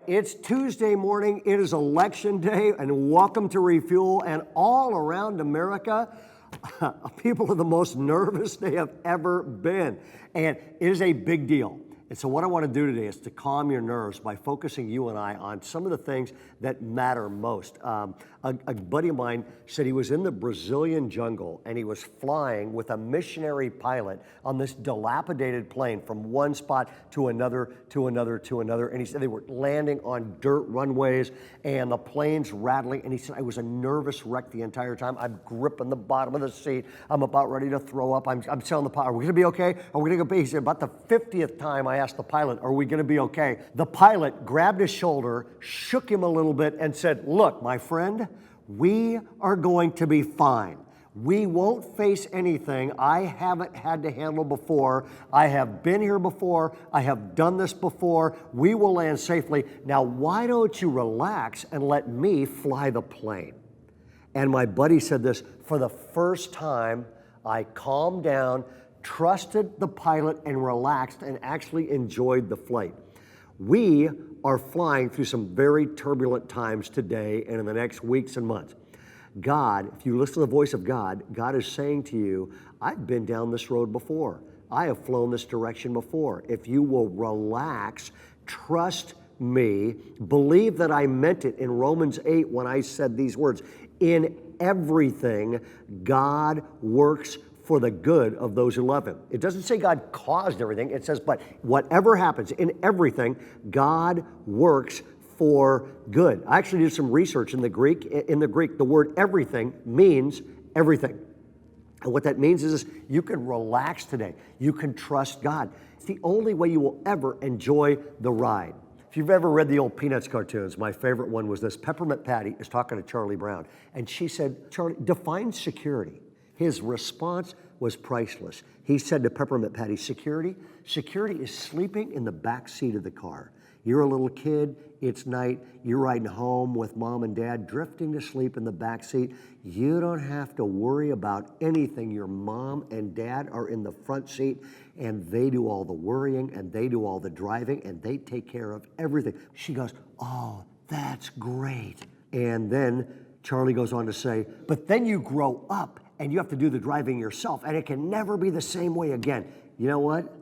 It's Tuesday morning, it is election day, and welcome to Refuel. And all around America, people are the most nervous they have ever been. And it is a big deal. And so what I want to do today is to calm your nerves by focusing you and I on some of the things that matter most. A buddy of mine said he was in the Brazilian jungle and he was flying with a missionary pilot on this dilapidated plane from one spot to another, to another, to another. And he said they were landing on dirt runways and the plane's rattling. And he said, I was a nervous wreck the entire time. I'm gripping the bottom of the seat. I'm about ready to throw up. I'm telling the pilot, are we going to be okay? Are we going to go? He said, about the 50th time I asked the pilot, are we going to be okay? The pilot grabbed his shoulder, shook him a little bit and said, look, my friend, we are going to be fine. We won't face anything I haven't had to handle before. I have been here before. I have done this before. We will land safely. Now, why don't you relax and let me fly the plane? And my buddy said this, for the first time, I calmed down, trusted the pilot and relaxed and actually enjoyed the flight. We are flying through some very turbulent times today and in the next weeks and months. God, if you listen to the voice of God, God is saying to you, I've been down this road before. I have flown this direction before. If you will relax, trust me, believe that I meant it in Romans 8 when I said these words, in everything, God works for the good of those who love him. It doesn't say God caused everything. It says, but whatever happens in everything, God works for good. I actually did some research in the Greek. In the Greek, the word everything means everything. And what that means is you can relax today. You can trust God. It's the only way you will ever enjoy the ride. If you've ever read the old Peanuts cartoons, my favorite one was this. Peppermint Patty is talking to Charlie Brown. And she said, Charlie, define security. His response was priceless. He said to Peppermint Patty, security is sleeping in the back seat of the car. You're a little kid, it's night, you're riding home with mom and dad, drifting to sleep in the back seat. You don't have to worry about anything. Your mom and dad are in the front seat and they do all the worrying and they do all the driving and they take care of everything. She goes, oh, that's great. And then Charlie goes on to say, but then you grow up and you have to do the driving yourself, and it can never be the same way again. You know what?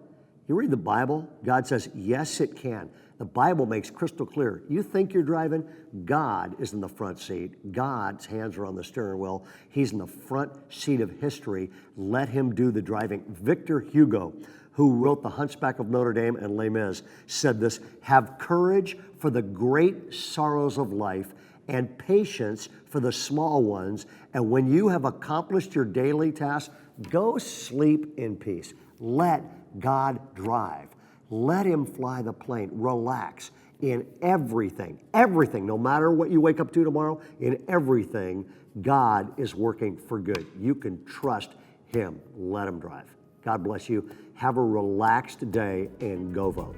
You read the Bible, God says, yes, it can. The Bible makes crystal clear. You think you're driving, God is in the front seat. God's hands are on the steering wheel. He's in the front seat of history. Let him do the driving. Victor Hugo, who wrote The Hunchback of Notre Dame and Les Mis, said this, have courage for the great sorrows of life and patience for the small ones. And when you have accomplished your daily tasks, go sleep in peace. Let God drive. Let him fly the plane. Relax in everything, no matter what you wake up to tomorrow, in everything, God is working for good. You can trust him. Let him drive. God bless you. Have a relaxed day and go vote.